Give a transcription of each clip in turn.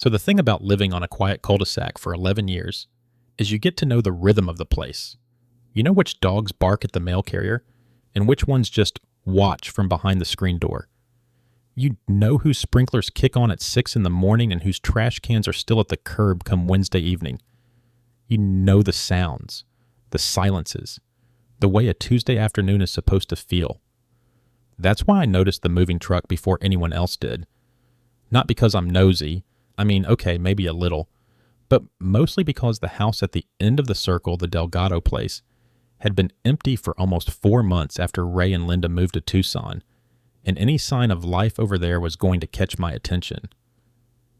So the thing about living on a quiet cul-de-sac for 11 years is you get to know the rhythm of the place. You know which dogs bark at the mail carrier and which ones just watch from behind the screen door. You know whose sprinklers kick on at 6 in the morning and whose trash cans are still at the curb come Wednesday evening. You know the sounds, the silences, the way a Tuesday afternoon is supposed to feel. That's why I noticed the moving truck before anyone else did. Not because I'm nosy, I mean, okay, maybe a little, but mostly because the house at the end of the circle, the Delgado place, had been empty for almost 4 months after Ray and Linda moved to Tucson, and any sign of life over there was going to catch my attention.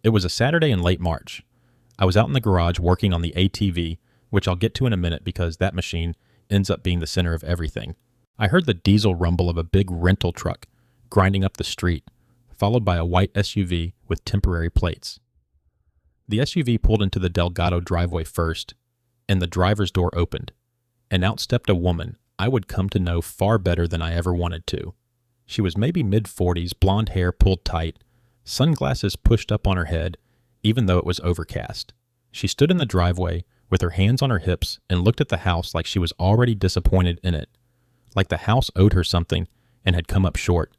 It was a Saturday in late March. I was out in the garage working on the ATV, which I'll get to in a minute because that machine ends up being the center of everything. I heard the diesel rumble of a big rental truck grinding up the street, followed by a white SUV with temporary plates. The SUV pulled into the Delgado driveway first, and the driver's door opened, and out stepped a woman I would come to know far better than I ever wanted to. She was maybe mid-40s, blonde hair pulled tight, sunglasses pushed up on her head, even though it was overcast. She stood in the driveway with her hands on her hips and looked at the house like she was already disappointed in it, like the house owed her something and had come up short.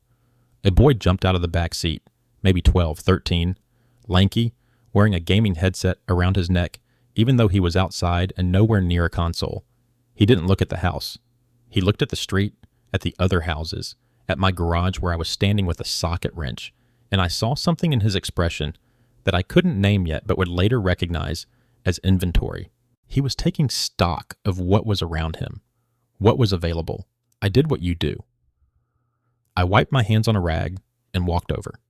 A boy jumped out of the back seat, maybe 12, 13, lanky, wearing a gaming headset around his neck, even though he was outside and nowhere near a console. He didn't look at the house. He looked at the street, at the other houses, at my garage where I was standing with a socket wrench, and I saw something in his expression that I couldn't name yet but would later recognize as inventory. He was taking stock of what was around him, what was available. I did what you do. I wiped my hands on a rag and walked over.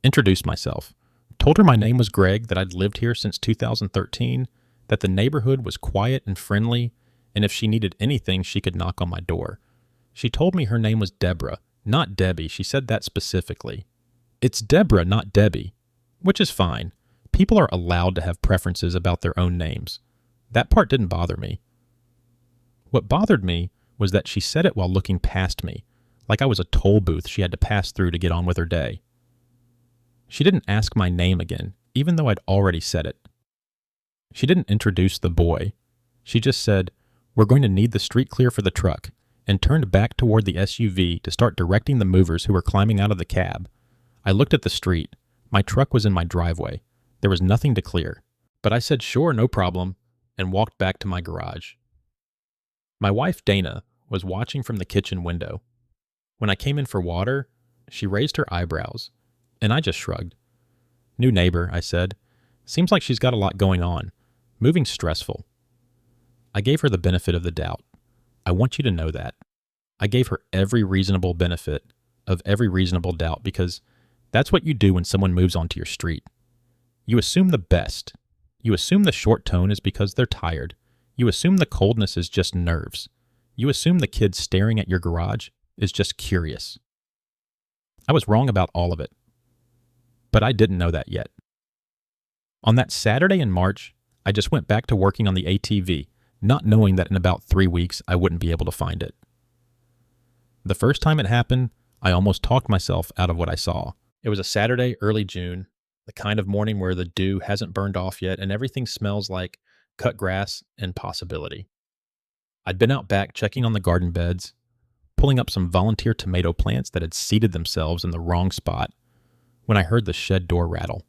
Introduced myself. Told her my name was Greg, that I'd lived here since 2013, that the neighborhood was quiet and friendly, and if she needed anything, she could knock on my door. She told me her name was Deborah, not Debbie. She said that specifically. It's Deborah, not Debbie, which is fine. People are allowed to have preferences about their own names. That part didn't bother me. What bothered me was that she said it while looking past me, like I was a toll booth she had to pass through to get on with her day. She didn't ask my name again, even though I'd already said it. She didn't introduce the boy. She just said, "We're going to need the street clear for the truck," and turned back toward the SUV to start directing the movers who were climbing out of the cab. I looked at the street. My truck was in my driveway. There was nothing to clear, but I said, "Sure, no problem," and walked back to my garage. My wife, Dana, was watching from the kitchen window. When I came in for water, she raised her eyebrows, and I just shrugged. "New neighbor," I said. "Seems like she's got a lot going on. Moving's stressful." I gave her the benefit of the doubt. I want you to know that. I gave her every reasonable benefit of every reasonable doubt because that's what you do when someone moves onto your street. You assume the best. You assume the short tone is because they're tired. You assume the coldness is just nerves. You assume the kid staring at your garage is just curious. I was wrong about all of it, but I didn't know that yet. On that Saturday in March, I just went back to working on the ATV, not knowing that in about 3 weeks I wouldn't be able to find it. The first time it happened, I almost talked myself out of what I saw. It was a Saturday, early June, the kind of morning where the dew hasn't burned off yet and everything smells like cut grass and possibility. I'd been out back checking on the garden beds, pulling up some volunteer tomato plants that had seeded themselves in the wrong spot, when I heard the shed door rattle.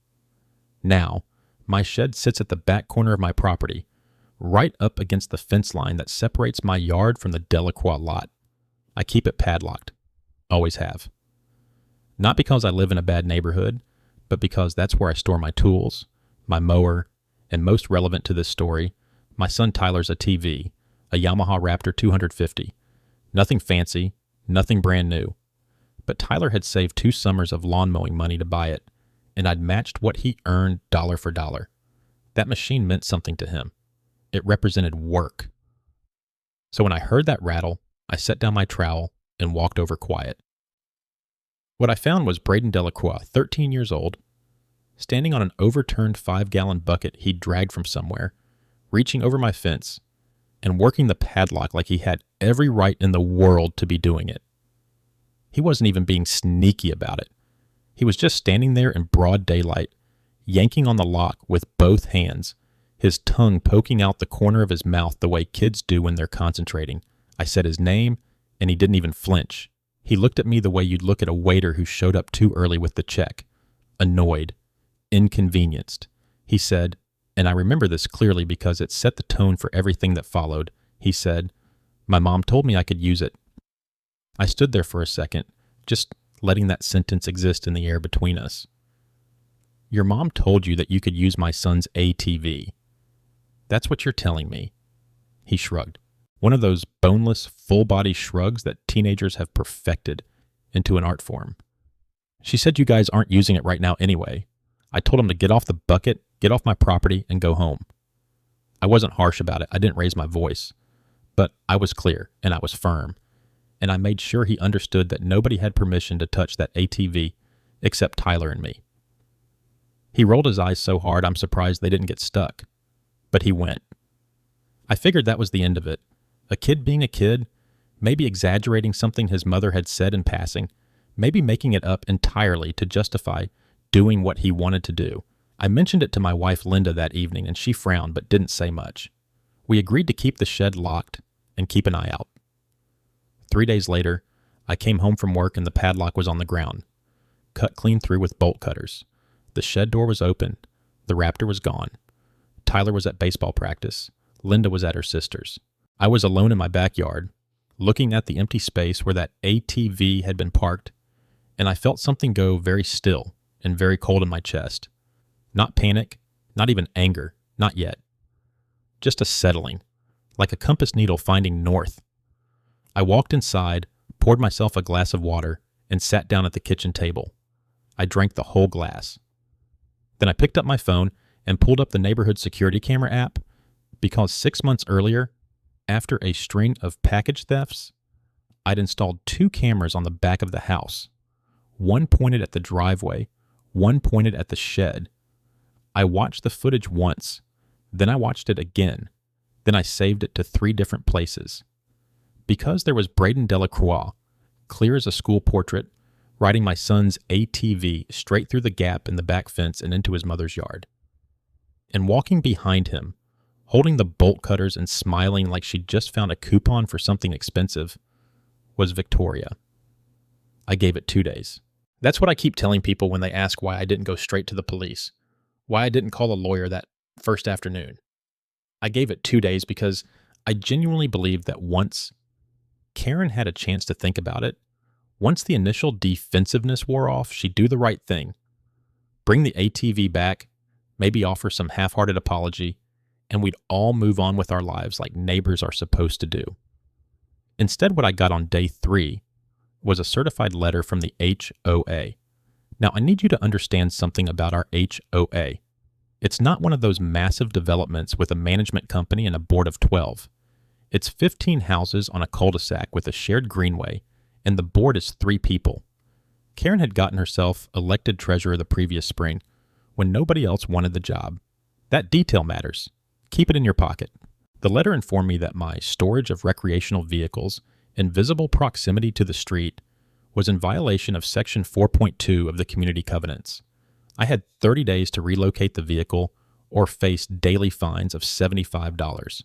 Now, my shed sits at the back corner of my property, right up against the fence line that separates my yard from the Delacroix lot. I keep it padlocked. Always have. Not because I live in a bad neighborhood, but because that's where I store my tools, my mower, and most relevant to this story, my son Tyler's ATV, a Yamaha Raptor 250. Nothing fancy, nothing brand new. But Tyler had saved 2 summers of lawn mowing money to buy it, and I'd matched what he earned dollar for dollar. That machine meant something to him. It represented work. So when I heard that rattle, I set down my trowel and walked over quiet. What I found was Braden Delacroix, 13 years old, standing on an overturned 5-gallon bucket he'd dragged from somewhere, reaching over my fence, and working the padlock like he had every right in the world to be doing it. He wasn't even being sneaky about it. He was just standing there in broad daylight, yanking on the lock with both hands, his tongue poking out the corner of his mouth the way kids do when they're concentrating. I said his name, and he didn't even flinch. He looked at me the way you'd look at a waiter who showed up too early with the check. Annoyed. Inconvenienced. He said, and I remember this clearly because it set the tone for everything that followed. He said, "My mom told me I could use it." I stood there for a second, just letting that sentence exist in the air between us. "Your mom told you that you could use my son's ATV. That's what you're telling me." He shrugged. One of those boneless, full-body shrugs that teenagers have perfected into an art form. "She said you guys aren't using it right now anyway. I told him to get off the bucket, get off my property, and go home." I wasn't harsh about it. I didn't raise my voice. But I was clear, and I was firm. And I made sure he understood that nobody had permission to touch that ATV except Tyler and me. He rolled his eyes so hard I'm surprised they didn't get stuck. But he went. I figured that was the end of it. A kid being a kid, maybe exaggerating something his mother had said in passing, maybe making it up entirely to justify doing what he wanted to do. I mentioned it to my wife Linda that evening, and she frowned but didn't say much. We agreed to keep the shed locked and keep an eye out. 3 days later, I came home from work and the padlock was on the ground, cut clean through with bolt cutters. The shed door was open. The raptor was gone. Tyler was at baseball practice. Linda was at her sister's. I was alone in my backyard, looking at the empty space where that ATV had been parked, and I felt something go very still and very cold in my chest. Not panic, not even anger, not yet. Just a settling, like a compass needle finding north. I walked inside, poured myself a glass of water, and sat down at the kitchen table. I drank the whole glass. Then I picked up my phone and pulled up the neighborhood security camera app because 6 months earlier, after a string of package thefts, I'd installed 2 cameras on the back of the house. One pointed at the driveway, one pointed at the shed. I watched the footage once, then I watched it again, then I saved it to 3 different places. Because there was Braden Delacroix, clear as a school portrait, riding my son's ATV straight through the gap in the back fence and into his mother's yard. And walking behind him, holding the bolt cutters and smiling like she'd just found a coupon for something expensive, was Victoria. I gave it 2 days. That's what I keep telling people when they ask why I didn't go straight to the police, why I didn't call a lawyer that first afternoon. I gave it 2 days because I genuinely believed that once Karen had a chance to think about it, once the initial defensiveness wore off, she'd do the right thing. Bring the ATV back, maybe offer some half-hearted apology, and we'd all move on with our lives like neighbors are supposed to do. Instead, what I got on day 3 was a certified letter from the HOA. Now, I need you to understand something about our HOA. It's not one of those massive developments with a management company and a board of 12. It's 15 houses on a cul-de-sac with a shared greenway, and the board is 3 people. Karen had gotten herself elected treasurer the previous spring when nobody else wanted the job. That detail matters. Keep it in your pocket. The letter informed me that my storage of recreational vehicles in visible proximity to the street was in violation of Section 4.2 of the Community Covenants. I had 30 days to relocate the vehicle or face daily fines of $75.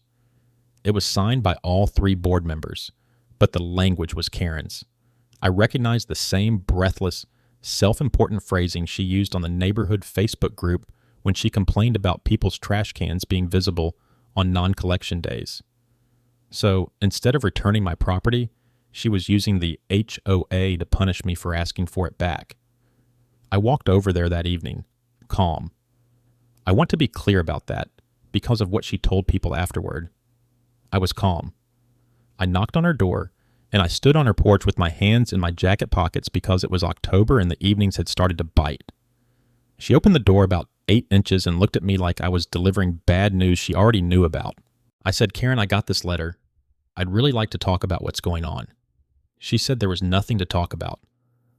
It was signed by all 3 board members, but the language was Karen's. I recognized the same breathless, self-important phrasing she used on the neighborhood Facebook group when she complained about people's trash cans being visible on non-collection days. So instead of returning my property, she was using the HOA to punish me for asking for it back. I walked over there that evening, calm. I want to be clear about that because of what she told people afterward. I was calm. I knocked on her door, and I stood on her porch with my hands in my jacket pockets because it was October and the evenings had started to bite. She opened the door about 8 inches and looked at me like I was delivering bad news she already knew about. I said, "Karen, I got this letter. I'd really like to talk about what's going on." She said there was nothing to talk about.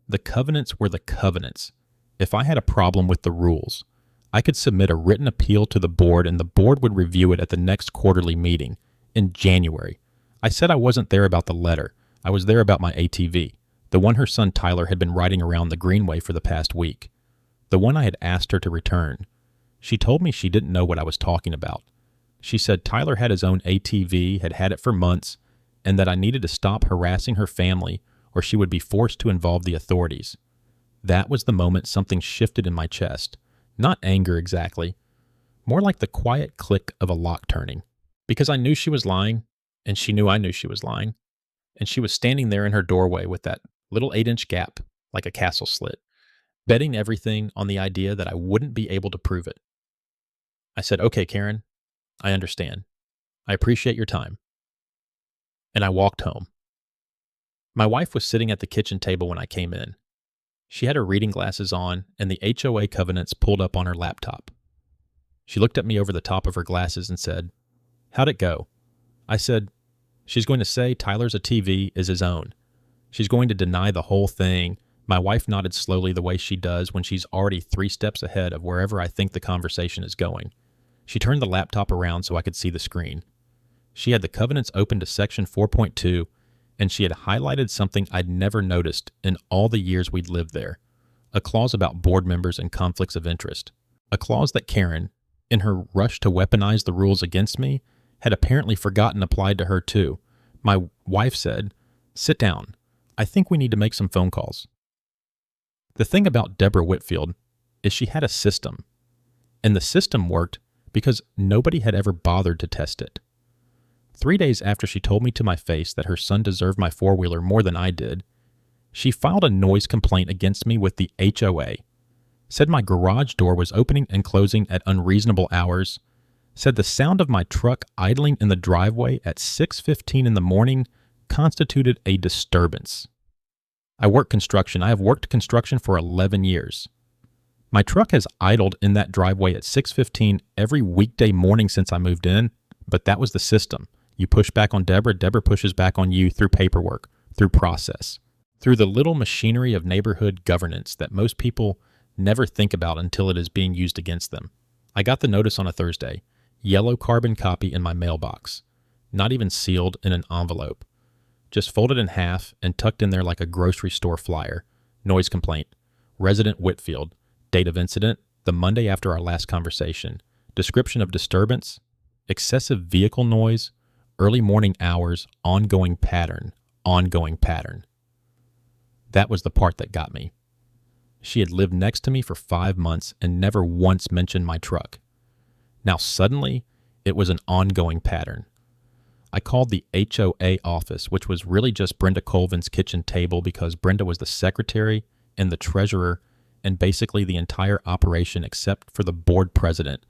The covenants were the covenants. If I had a problem with the rules, I could submit a written appeal to the board and the board would review it at the next quarterly meeting in January. I said I wasn't there about the letter. I was there about my ATV, the one her son Tyler had been riding around the greenway for the past week, the one I had asked her to return. She told me she didn't know what I was talking about. She said Tyler had his own ATV, had had it for months, and that I needed to stop harassing her family or she would be forced to involve the authorities. That was the moment something shifted in my chest. Not anger exactly, more like the quiet click of a lock turning. Because I knew she was lying, and she knew I knew she was lying, and she was standing there in her doorway with that little 8-inch gap, like a castle slit, betting everything on the idea that I wouldn't be able to prove it. I said, "Okay, Karen, I understand. I appreciate your time." And I walked home. My wife was sitting at the kitchen table when I came in. She had her reading glasses on and the HOA covenants pulled up on her laptop. She looked at me over the top of her glasses and said, "How'd it go?" I said, "She's going to say Tyler's ATV is his own. She's going to deny the whole thing." My wife nodded slowly the way she does when she's already 3 steps ahead of wherever I think the conversation is going. She turned the laptop around so I could see the screen. She had the covenants open to section 4.2, and she had highlighted something I'd never noticed in all the years we'd lived there. A clause about board members and conflicts of interest. A clause that Karen, in her rush to weaponize the rules against me, had apparently forgotten applied to her too. My wife said, "Sit down. I think we need to make some phone calls." The thing about Deborah Whitfield is she had a system, and the system worked because nobody had ever bothered to test it. 3 days after she told me to my face that her son deserved my four-wheeler more than I did, she filed a noise complaint against me with the HOA, said my garage door was opening and closing at unreasonable hours, said the sound of my truck idling in the driveway at 6:15 in the morning constituted a disturbance. I work construction. I have worked construction for 11 years. My truck has idled in that driveway at 6:15 every weekday morning since I moved in, but that was the system. You push back on Deborah, Deborah pushes back on you through paperwork, through process, through the little machinery of neighborhood governance that most people never think about until it is being used against them. I got the notice on a Thursday, yellow carbon copy in my mailbox, not even sealed in an envelope, just folded in half and tucked in there like a grocery store flyer. Noise complaint. Resident Whitfield. Date of incident, the Monday after our last conversation. Description of disturbance, excessive vehicle noise, early morning hours, ongoing pattern. That was the part that got me. She had lived next to me for 5 months and never once mentioned my truck. Now suddenly, it was an ongoing pattern. I called the HOA office, which was really just Brenda Colvin's kitchen table because Brenda was the secretary and the treasurer and basically the entire operation except for the board president,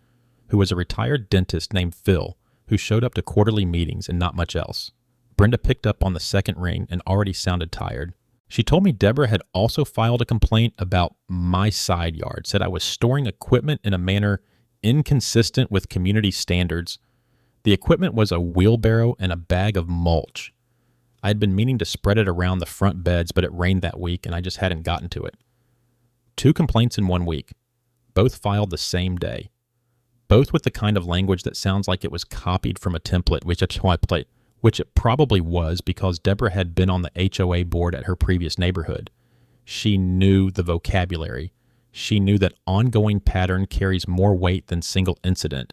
who was a retired dentist named Phil, who showed up to quarterly meetings and not much else. Brenda picked up on the second ring and already sounded tired. She told me Deborah had also filed a complaint about my side yard, said I was storing equipment in a manner inconsistent with community standards. The equipment was a wheelbarrow and a bag of mulch. I had been meaning to spread it around the front beds, but it rained that week and I just hadn't gotten to it. 2 complaints in 1 week, both filed the same day, both with the kind of language that sounds like it was copied from a template, which it probably was because Deborah had been on the HOA board at her previous neighborhood. She knew the vocabulary. She knew that ongoing pattern carries more weight than single incident.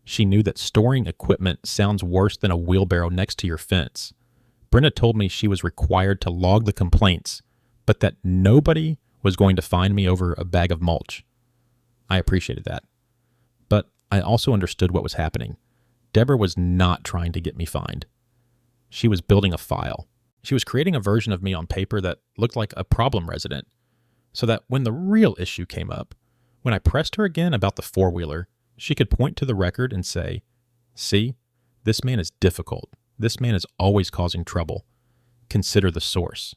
She knew that storing equipment sounds worse than a wheelbarrow next to your fence. Brenda told me she was required to log the complaints, but that nobody was going to fine me over a bag of mulch. I appreciated that. But I also understood what was happening. Deborah was not trying to get me fined. She was building a file. She was creating a version of me on paper that looked like a problem resident, so that when the real issue came up, when I pressed her again about the four-wheeler, she could point to the record and say, "See, this man is difficult. This man is always causing trouble. Consider the source."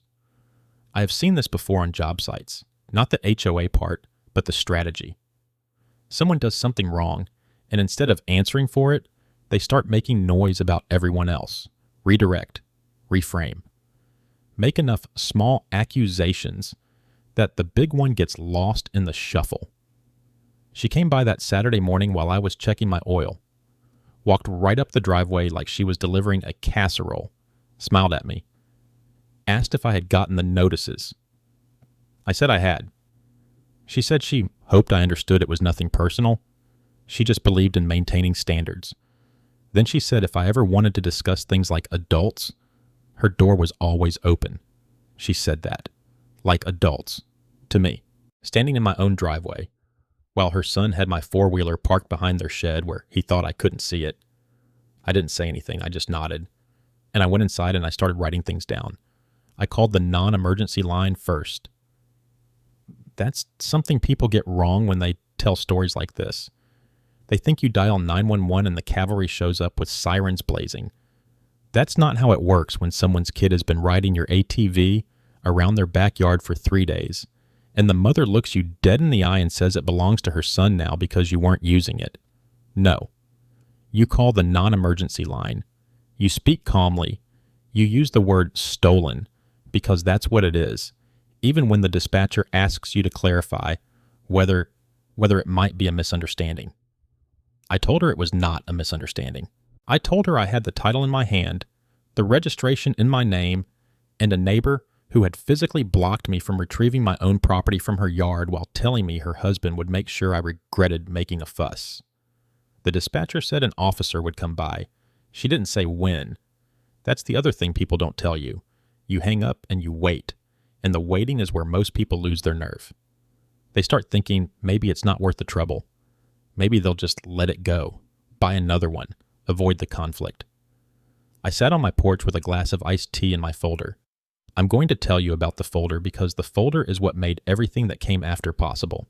I have seen this before on job sites, not the HOA part, but the strategy. Someone does something wrong, and instead of answering for it, they start making noise about everyone else. Redirect, reframe. Make enough small accusations that the big one gets lost in the shuffle. She came by that Saturday morning while I was checking my oil, walked right up the driveway like she was delivering a casserole, smiled at me, asked if I had gotten the notices. I said I had. She said she hoped I understood it was nothing personal, She just believed in maintaining standards. Then she said if I ever wanted to discuss things like adults, her door was always open. She said that. Like adults. To me. Standing in my own driveway, while her son had my four-wheeler parked behind their shed where he thought I couldn't see it. I didn't say anything, I just nodded. And I went inside and I started writing things down. I called the non-emergency line first. That's something people get wrong when they tell stories like this. They think you dial 911 and the cavalry shows up with sirens blazing. That's not how it works when someone's kid has been riding your ATV around their backyard for 3 days, and the mother looks you dead in the eye and says it belongs to her son now because you weren't using it. No. You call the non-emergency line. You speak calmly. You use the word stolen because that's what it is, even when the dispatcher asks you to clarify whether it might be a misunderstanding. I told her it was not a misunderstanding. I told her I had the title in my hand, the registration in my name, and a neighbor who had physically blocked me from retrieving my own property from her yard while telling me her husband would make sure I regretted making a fuss. The dispatcher said an officer would come by. She didn't say when. That's the other thing people don't tell you. You hang up and you wait, and the waiting is where most people lose their nerve. They start thinking maybe it's not worth the trouble. Maybe they'll just let it go, buy another one, avoid the conflict. I sat on my porch with a glass of iced tea in my folder. I'm going to tell you about the folder because the folder is what made everything that came after possible.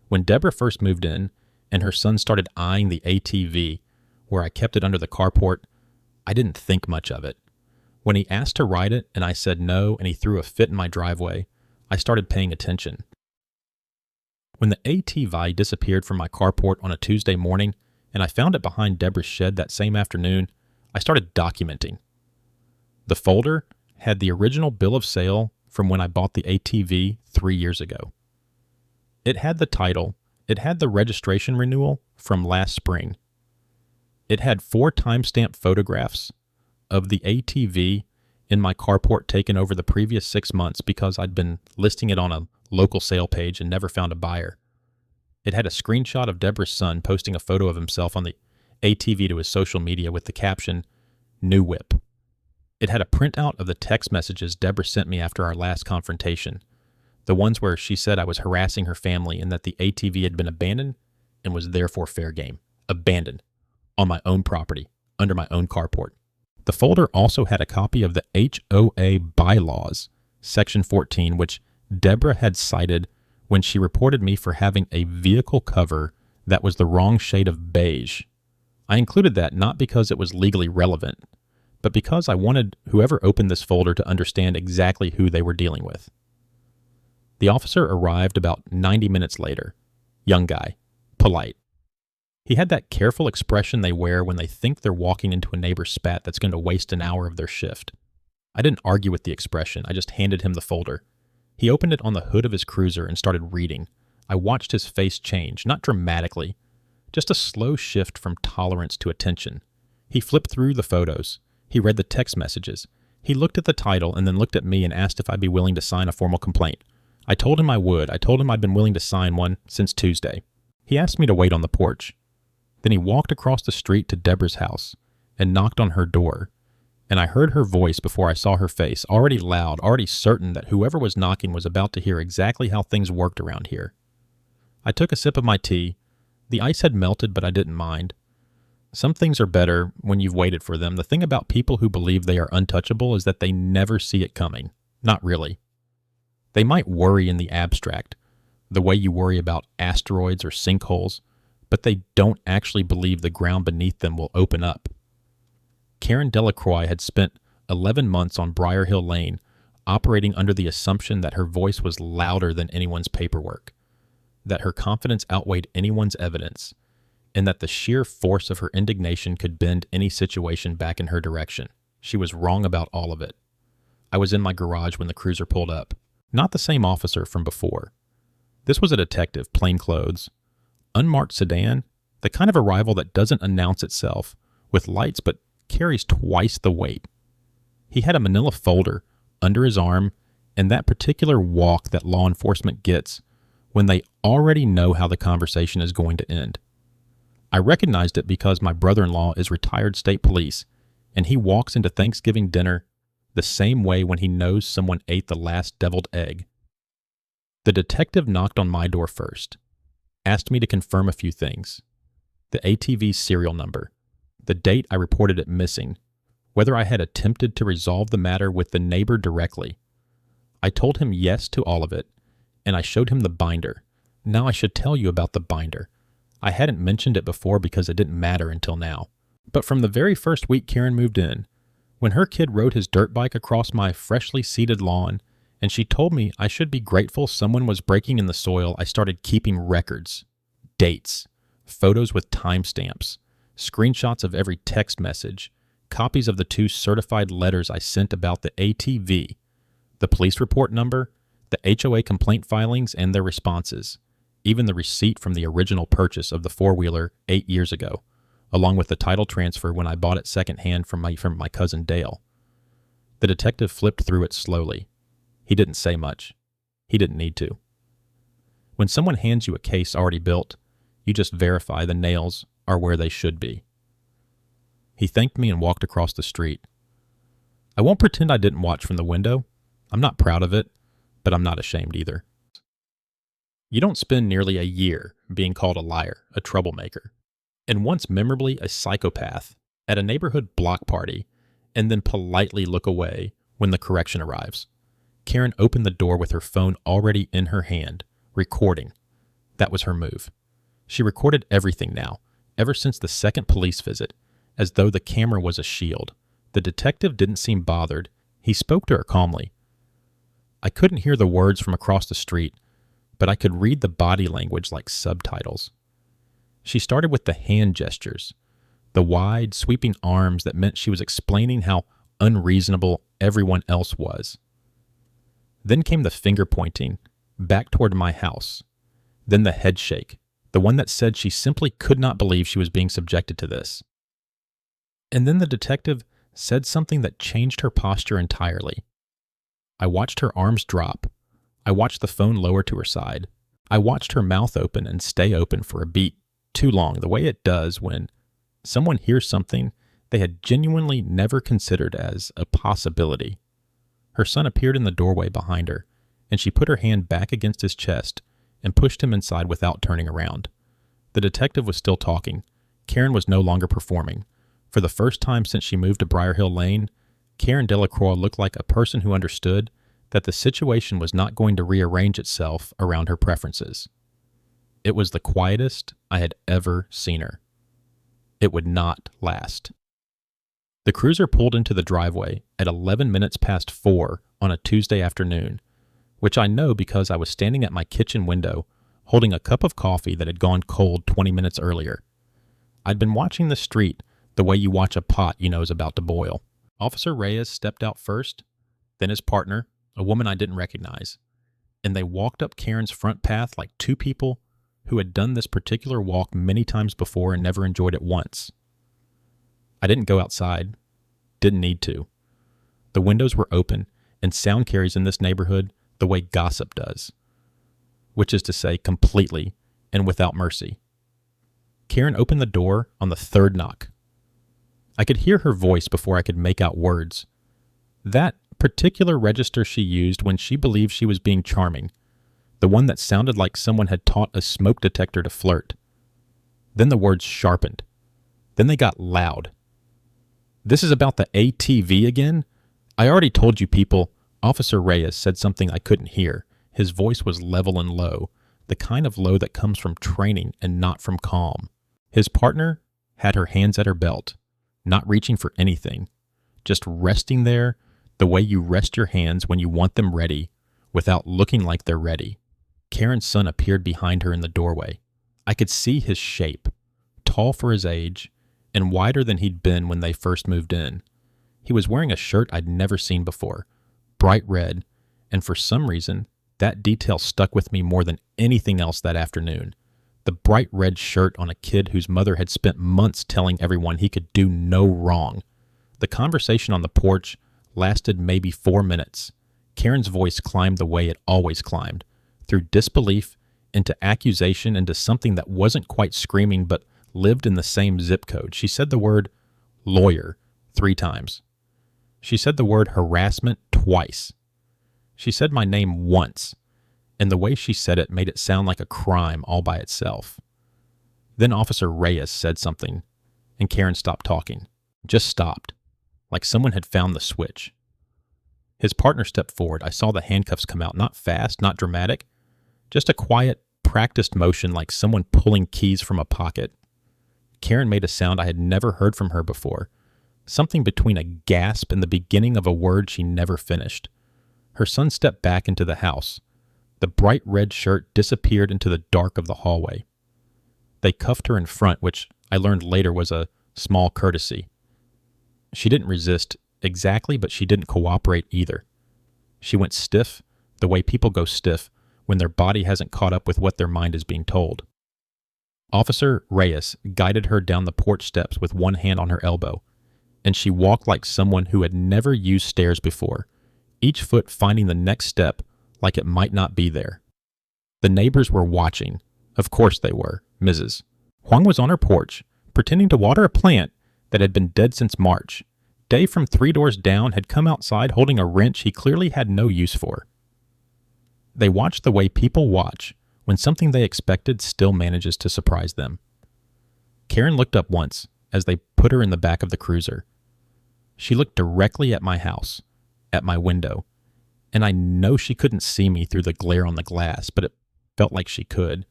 When Deborah first moved in and her son started eyeing the ATV where I kept it under the carport, I didn't think much of it. When he asked to ride it and I said no and he threw a fit in my driveway, I started paying attention. When the ATV disappeared from my carport on a Tuesday morning and I found it behind Deborah's shed that same afternoon, I started documenting. The folder had the original bill of sale from when I bought the ATV 3 years ago. It had the title, it had the registration renewal from last spring. It had 4 timestamp photographs of the ATV in my carport taken over the previous 6 months because I'd been listing it on a local sale page and never found a buyer. It had a screenshot of Deborah's son posting a photo of himself on the ATV to his social media with the caption, "New Whip." It had a printout of the text messages Deborah sent me after our last confrontation, the ones where she said I was harassing her family and that the ATV had been abandoned and was therefore fair game. Abandoned. On my own property, under my own carport. The folder also had a copy of the HOA bylaws, Section 14, which Deborah had cited when she reported me for having a vehicle cover that was the wrong shade of beige. I included that not because it was legally relevant, but because I wanted whoever opened this folder to understand exactly who they were dealing with. The officer arrived about 90 minutes later. Young guy. Polite. He had that careful expression they wear when they think they're walking into a neighbor's spat that's going to waste an hour of their shift. I didn't argue with the expression, I just handed him the folder. He opened it on the hood of his cruiser and started reading. I watched his face change, not dramatically, just a slow shift from tolerance to attention. He flipped through the photos. He read the text messages. He looked at the title and then looked at me and asked if I'd be willing to sign a formal complaint. I told him I would. I told him I'd been willing to sign one since Tuesday. He asked me to wait on the porch. Then he walked across the street to Deborah's house and knocked on her door. And I heard her voice before I saw her face, already loud, already certain that whoever was knocking was about to hear exactly how things worked around here. I took a sip of my tea. The ice had melted, but I didn't mind. Some things are better when you've waited for them. The thing about people who believe they are untouchable is that they never see it coming. Not really. They might worry in the abstract, the way you worry about asteroids or sinkholes, but they don't actually believe the ground beneath them will open up. Karen Delacroix had spent 11 months on Briar Hill Lane, operating under the assumption that her voice was louder than anyone's paperwork, that her confidence outweighed anyone's evidence, and that the sheer force of her indignation could bend any situation back in her direction. She was wrong about all of it. I was in my garage when the cruiser pulled up. Not the same officer from before. This was a detective, plain clothes. Unmarked sedan, the kind of arrival that doesn't announce itself, with lights but carries twice the weight. He had a manila folder under his arm and that particular walk that law enforcement gets when they already know how the conversation is going to end. I recognized it because my brother-in-law is retired state police, and he walks into Thanksgiving dinner the same way when he knows someone ate the last deviled egg. The detective knocked on my door first, asked me to confirm a few things: the ATV serial number, the date I reported it missing, whether I had attempted to resolve the matter with the neighbor directly. I told him yes to all of it, and I showed him the binder. Now I should tell you about the binder. I hadn't mentioned it before because it didn't matter until now. But from the very first week Karen moved in, when her kid rode his dirt bike across my freshly seeded lawn, and she told me I should be grateful someone was breaking in the soil, I started keeping records, dates, photos with timestamps, screenshots of every text message, copies of the 2 certified letters I sent about the ATV, the police report number, the HOA complaint filings and their responses, even the receipt from the original purchase of the four-wheeler 8 years ago, along with the title transfer when I bought it secondhand from my cousin Dale. The detective flipped through it slowly. He didn't say much. He didn't need to. When someone hands you a case already built, you just verify the nails are where they should be. He thanked me and walked across the street. I won't pretend I didn't watch from the window. I'm not proud of it, but I'm not ashamed either. You don't spend nearly a year being called a liar, a troublemaker, and once memorably a psychopath at a neighborhood block party, and then politely look away when the correction arrives. Karen opened the door with her phone already in her hand, recording. That was her move. She recorded everything now, ever since the second police visit, as though the camera was a shield. The detective didn't seem bothered. He spoke to her calmly. I couldn't hear the words from across the street, but I could read the body language like subtitles. She started with the hand gestures, the wide, sweeping arms that meant she was explaining how unreasonable everyone else was. Then came the finger pointing, back toward my house. Then the head shake, the one that said she simply could not believe she was being subjected to this. And then the detective said something that changed her posture entirely. I watched her arms drop. I watched the phone lower to her side. I watched her mouth open and stay open for a beat too long, the way it does when someone hears something they had genuinely never considered as a possibility. Her son appeared in the doorway behind her, and she put her hand back against his chest and pushed him inside without turning around. The detective was still talking. Karen was no longer performing. For the first time since she moved to Briar Hill Lane, Karen Delacroix looked like a person who understood that the situation was not going to rearrange itself around her preferences. It was the quietest I had ever seen her. It would not last. The cruiser pulled into the driveway at 11 minutes past 4 on a Tuesday afternoon, which I know because I was standing at my kitchen window holding a cup of coffee that had gone cold 20 minutes earlier. I'd been watching the street the way you watch a pot you know is about to boil. Officer Reyes stepped out first, then his partner, a woman I didn't recognize, and they walked up Karen's front path like two people who had done this particular walk many times before and never enjoyed it once. I didn't go outside, didn't need to. The windows were open, and sound carries in this neighborhood the way gossip does, which is to say completely and without mercy. Karen opened the door on the third knock. I could hear her voice before I could make out words. That particular register she used when she believed she was being charming, the one that sounded like someone had taught a smoke detector to flirt. Then the words sharpened. Then they got loud. This is about the ATV again? I already told you people. Officer Reyes said something I couldn't hear. His voice was level and low, the kind of low that comes from training and not from calm. His partner had her hands at her belt, not reaching for anything, just resting there the way you rest your hands when you want them ready, without looking like they're ready. Karen's son appeared behind her in the doorway. I could see his shape, tall for his age, and wider than he'd been when they first moved in. He was wearing a shirt I'd never seen before, bright red, and for some reason, that detail stuck with me more than anything else that afternoon. The bright red shirt on a kid whose mother had spent months telling everyone he could do no wrong. The conversation on the porch lasted maybe 4 minutes. Karen's voice climbed the way it always climbed, through disbelief into accusation into something that wasn't quite screaming but lived in the same zip code. She said the word lawyer 3 times. She said the word harassment twice. She said my name once, and the way she said it made it sound like a crime all by itself. Then Officer Reyes said something, and Karen stopped talking. Just stopped, like someone had found the switch. His partner stepped forward. I saw the handcuffs come out, not fast, not dramatic, just a quiet, practiced motion like someone pulling keys from a pocket. Karen made a sound I had never heard from her before, something between a gasp and the beginning of a word she never finished. Her son stepped back into the house. The bright red shirt disappeared into the dark of the hallway. They cuffed her in front, which I learned later was a small courtesy. She didn't resist exactly, but she didn't cooperate either. She went stiff, the way people go stiff when their body hasn't caught up with what their mind is being told. Officer Reyes guided her down the porch steps with one hand on her elbow, and she walked like someone who had never used stairs before, each foot finding the next step like it might not be there. The neighbors were watching. Of course they were. Mrs. Huang was on her porch, pretending to water a plant that had been dead since March. Dave from 3 doors down had come outside holding a wrench he clearly had no use for. They watched the way people watch when something they expected still manages to surprise them. Karen looked up once as they put her in the back of the cruiser. She looked directly at my house, at my window, and I know she couldn't see me through the glare on the glass, but it felt like she could.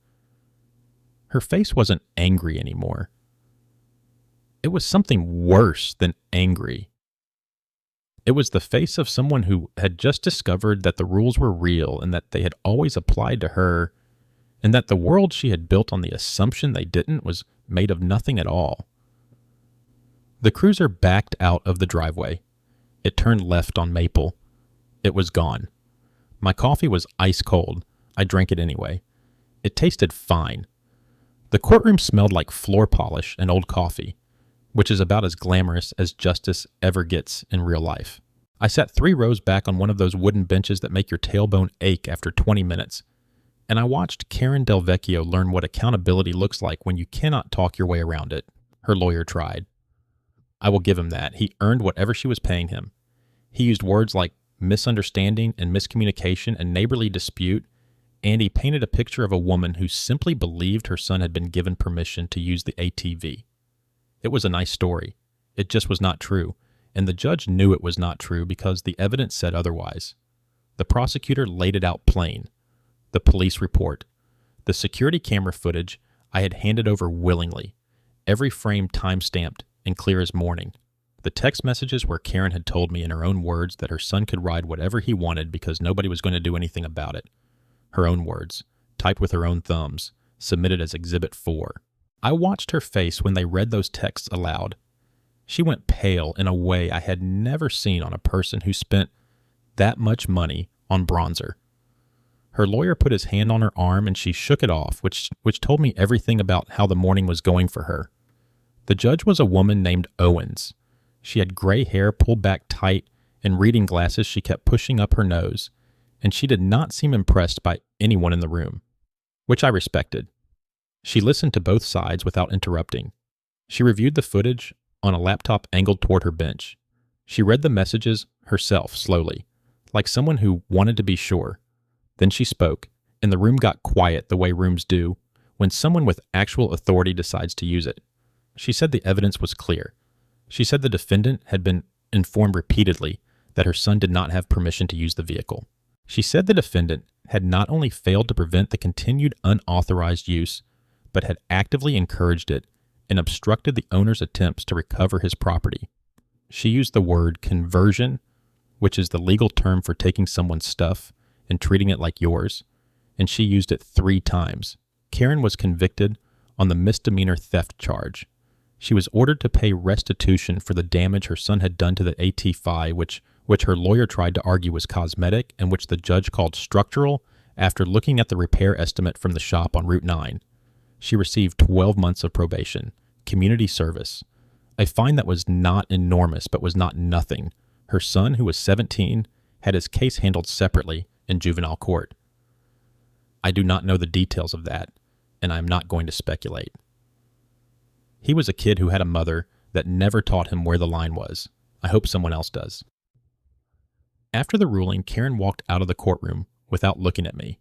Her face wasn't angry anymore. It was something worse than angry. It was the face of someone who had just discovered that the rules were real and that they had always applied to her, and that the world she had built on the assumption they didn't was made of nothing at all. The cruiser backed out of the driveway. It turned left on Maple. It was gone. My coffee was ice cold. I drank it anyway. It tasted fine. The courtroom smelled like floor polish and old coffee, which is about as glamorous as justice ever gets in real life. I sat 3 rows back on one of those wooden benches that make your tailbone ache after 20 minutes, and I watched Karen Del Vecchio learn what accountability looks like when you cannot talk your way around it. Her lawyer tried. I will give him that. He earned whatever she was paying him. He used words like misunderstanding and miscommunication and neighborly dispute, and he painted a picture of a woman who simply believed her son had been given permission to use the ATV. It was a nice story. It just was not true, and the judge knew it was not true because the evidence said otherwise. The prosecutor laid it out plain. The police report. The security camera footage I had handed over willingly, every frame time-stamped and clear as morning. The text messages where Karen had told me in her own words that her son could ride whatever he wanted because nobody was going to do anything about it. Her own words, typed with her own thumbs, submitted as Exhibit 4. I watched her face when they read those texts aloud. She went pale in a way I had never seen on a person who spent that much money on bronzer. Her lawyer put his hand on her arm and she shook it off, which told me everything about how the morning was going for her. The judge was a woman named Owens. She had gray hair pulled back tight and reading glasses she kept pushing up her nose, and she did not seem impressed by anyone in the room, which I respected. She listened to both sides without interrupting. She reviewed the footage on a laptop angled toward her bench. She read the messages herself slowly, like someone who wanted to be sure. Then she spoke, and the room got quiet the way rooms do when someone with actual authority decides to use it. She said the evidence was clear. She said the defendant had been informed repeatedly that her son did not have permission to use the vehicle. She said the defendant had not only failed to prevent the continued unauthorized use, but had actively encouraged it and obstructed the owner's attempts to recover his property. She used the word conversion, which is the legal term for taking someone's stuff and treating it like yours, and she used it 3 times. Karen was convicted on the misdemeanor theft charge. She was ordered to pay restitution for the damage her son had done to the ATV, which her lawyer tried to argue was cosmetic and which the judge called structural after looking at the repair estimate from the shop on Route 9. She received 12 months of probation, community service, a fine that was not enormous but was not nothing. Her son, who was 17, had his case handled separately in juvenile court. I do not know the details of that, and I am not going to speculate. He was a kid who had a mother that never taught him where the line was. I hope someone else does. After the ruling, Karen walked out of the courtroom without looking at me.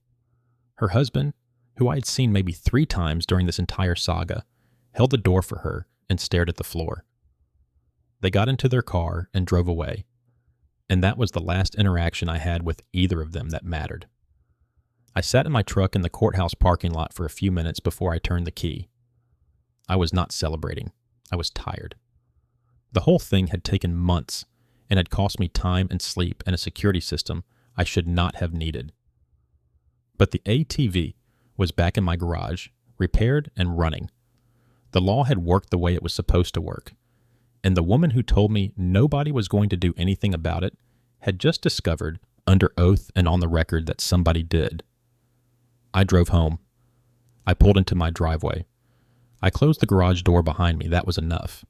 Her husband, who I had seen maybe 3 times during this entire saga, held the door for her and stared at the floor. They got into their car and drove away, and that was the last interaction I had with either of them that mattered. I sat in my truck in the courthouse parking lot for a few minutes before I turned the key. I was not celebrating. I was tired. The whole thing had taken months and had cost me time and sleep and a security system I should not have needed. But the ATV was back in my garage, repaired and running. The law had worked the way it was supposed to work, and the woman who told me nobody was going to do anything about it had just discovered, under oath and on the record, that somebody did. I drove home. I pulled into my driveway. I closed the garage door behind me. That was enough.